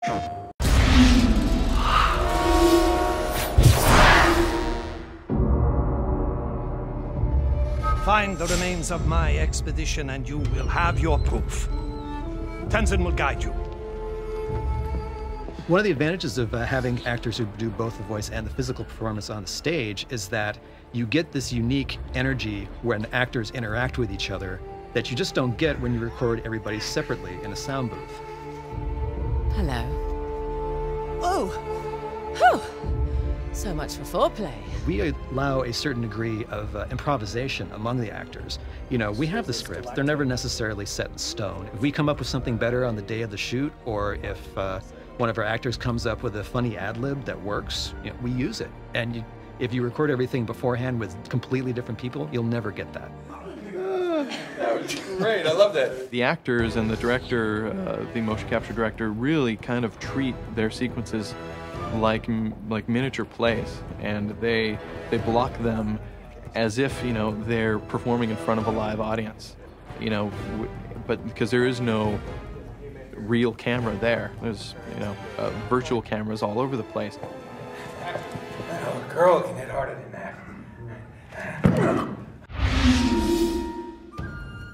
Find the remains of my expedition and you will have your proof. Tenzin will guide you. One of the advantages of having actors who do both the voice and the physical performance on the stage is that you get this unique energy when actors interact with each other that you just don't get when you record everybody separately in a sound booth. Hello. Oh! Whew. So much for foreplay. We allow a certain degree of improvisation among the actors. You know, we have the scripts. They're never necessarily set in stone. If we come up with something better on the day of the shoot, or if one of our actors comes up with a funny ad-lib that works, you know, we use it. And if you record everything beforehand with completely different people, you'll never get that. That was great. I love that. The actors and the director, the motion capture director, really kind of treat their sequences like miniature plays, and they block them as if, you know, they're performing in front of a live audience, you know, but because there is no real camera there. There's, you know, virtual cameras all over the place. Oh, a girl can hit harder than that.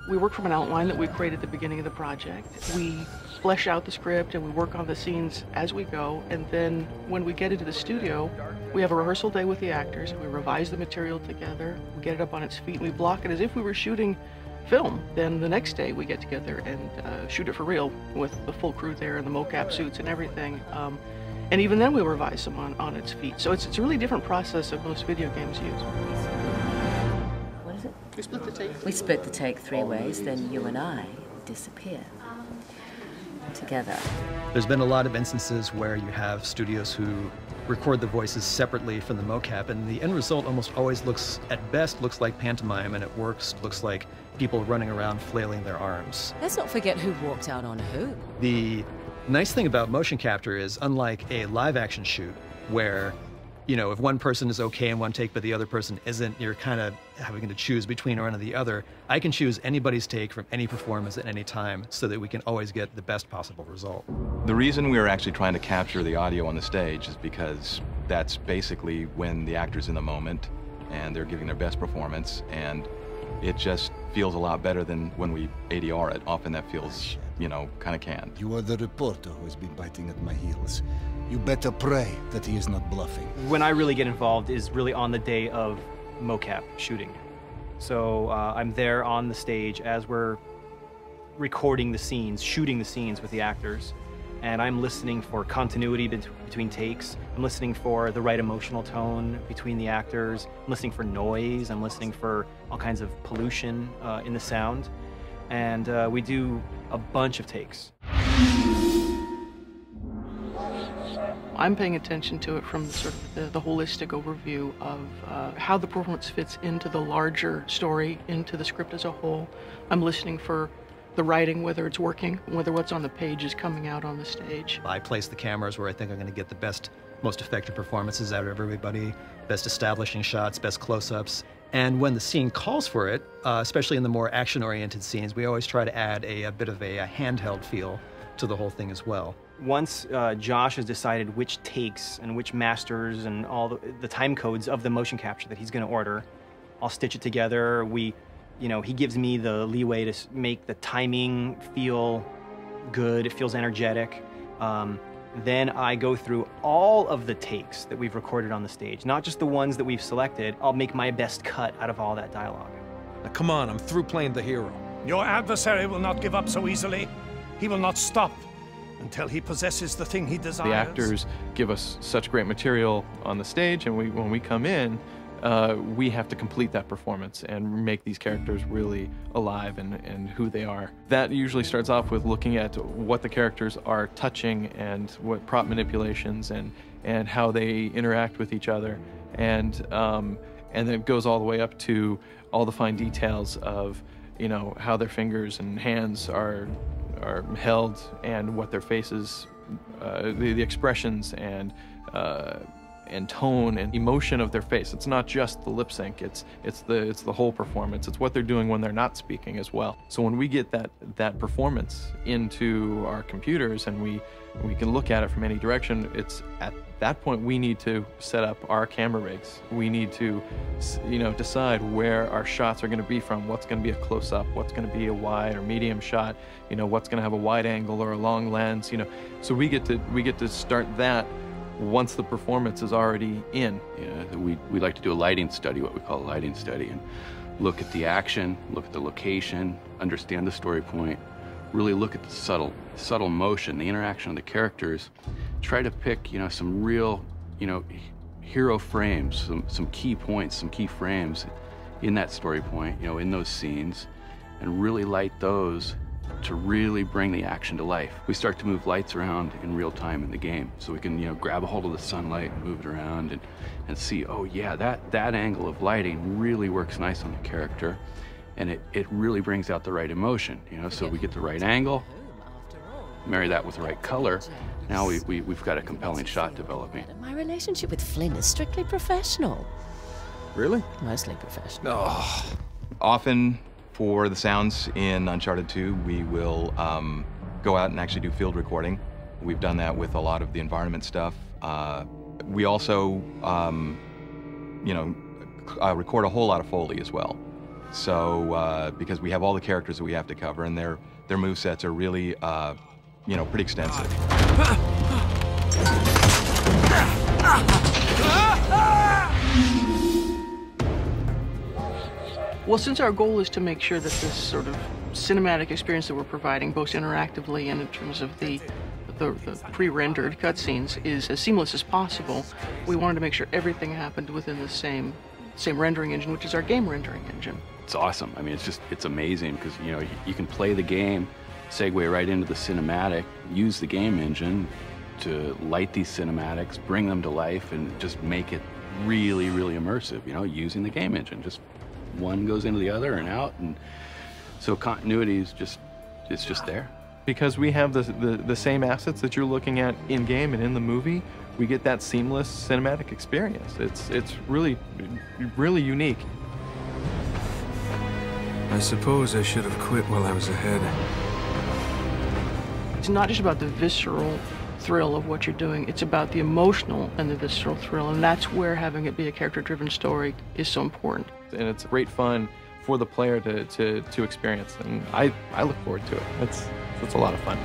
We work from an outline that we created at the beginning of the project. We flesh out the script and we work on the scenes as we go, and then when we get into the studio, we have a rehearsal day with the actors, and we revise the material together, we get it up on its feet, and we block it as if we were shooting film. Then the next day we get together and shoot it for real with the full crew there and the mocap suits and everything. And even then we revise them on its feet. So it's a really different process than most video games use. What is it? We split the take. We split the take 3 ways, then you and I disappear together. There's been a lot of instances where you have studios who record the voices separately from the mocap, and the end result almost always looks, at best, looks like pantomime, and at worst looks like people running around flailing their arms. Let's not forget who walked out on who. The nice thing about motion capture is, unlike a live action shoot, where, you know, if one person is okay in one take but the other person isn't, you're kind of having to choose between one or the other. I can choose anybody's take from any performance at any time so that we can always get the best possible result. The reason we are actually trying to capture the audio on the stage is because that's basically when the actor's in the moment and they're giving their best performance, and it just feels a lot better than when we ADR it. Often that feels, you know, kind of canned. You are the reporter who has been biting at my heels. You better pray that he is not bluffing. When I really get involved is really on the day of mocap shooting. So I'm there on the stage as we're recording the scenes, shooting the scenes with the actors, and I'm listening for continuity between takes. I'm listening for the right emotional tone between the actors. I'm listening for noise. I'm listening for all kinds of pollution in the sound. And we do a bunch of takes. I'm paying attention to it from sort of the holistic overview of how the performance fits into the larger story, into the script as a whole. I'm listening for the writing, whether it's working, whether what's on the page is coming out on the stage. I place the cameras where I think I'm going to get the best, most effective performances out of everybody, best establishing shots, best close-ups. And when the scene calls for it, especially in the more action-oriented scenes, we always try to add a bit of a handheld feel to the whole thing as well. Once Josh has decided which takes and which masters and all the time codes of the motion capture that he's going to order, I'll stitch it together. He gives me the leeway to make the timing feel good. It feels energetic. Then I go through all of the takes that we've recorded on the stage, not just the ones that we've selected. I'll make my best cut out of all that dialogue. Now, come on, I'm through playing the hero. Your adversary will not give up so easily. He will not stop until he possesses the thing he desires. The actors give us such great material on the stage, and when we come in, we have to complete that performance and make these characters really alive and who they are. That usually starts off with looking at what the characters are touching and what prop manipulations and how they interact with each other, and then it goes all the way up to all the fine details of, you know, how their fingers and hands are held and what their faces, the expressions and and tone and emotion of their face. It's not just the lip sync, it's the whole performance. It's what they're doing when they're not speaking as well. So when we get that performance into our computers and we can look at it from any direction, it's at that point we need to set up our camera rigs. We need to, decide where our shots are going to be from, what's going to be a close-up, what's going to be a wide or medium shot, what's going to have a wide angle or a long lens, So we get to start that once the performance is already in. We like to do a lighting study, what we call a lighting study, and look at the action, look at the location, understand the story point, really look at the subtle motion, the interaction of the characters, try to pick, some real, hero frames, some key points, some key frames in that story point, in those scenes, and really light those to really bring the action to life. We start to move lights around in real time in the game, so we can, grab a hold of the sunlight and move it around and see, oh yeah, that angle of lighting really works nice on the character, and it really brings out the right emotion, so we get the right angle, marry that with the right color, now we've got a compelling shot developing. My relationship with Flynn is strictly professional. Really? Mostly professional. Oh. Often for the sounds in Uncharted 2, we will go out and actually do field recording. We've done that with a lot of the environment stuff. We also, record a whole lot of Foley as well. So, because we have all the characters that we have to cover, and their movesets are really, pretty extensive. Well, since our goal is to make sure that this sort of cinematic experience that we're providing, both interactively and in terms of the pre-rendered cutscenes, is as seamless as possible, we wanted to make sure everything happened within the same rendering engine, which is our game rendering engine. It's awesome. I mean, it's amazing because, you can play the game, segue right into the cinematic, use the game engine to light these cinematics, bring them to life, and just make it really, really immersive, using the game engine. Just one goes into the other and out, and so continuity is it's just there. Because we have the same assets that you're looking at in-game and in the movie, we get that seamless cinematic experience. It's really, really unique. I suppose I should have quit while I was ahead. It's not just about the visceral thrill of what you're doing, it's about the emotional and the visceral thrill, and that's where having it be a character-driven story is so important. And it's great fun for the player to experience, and I look forward to it. It's a lot of fun.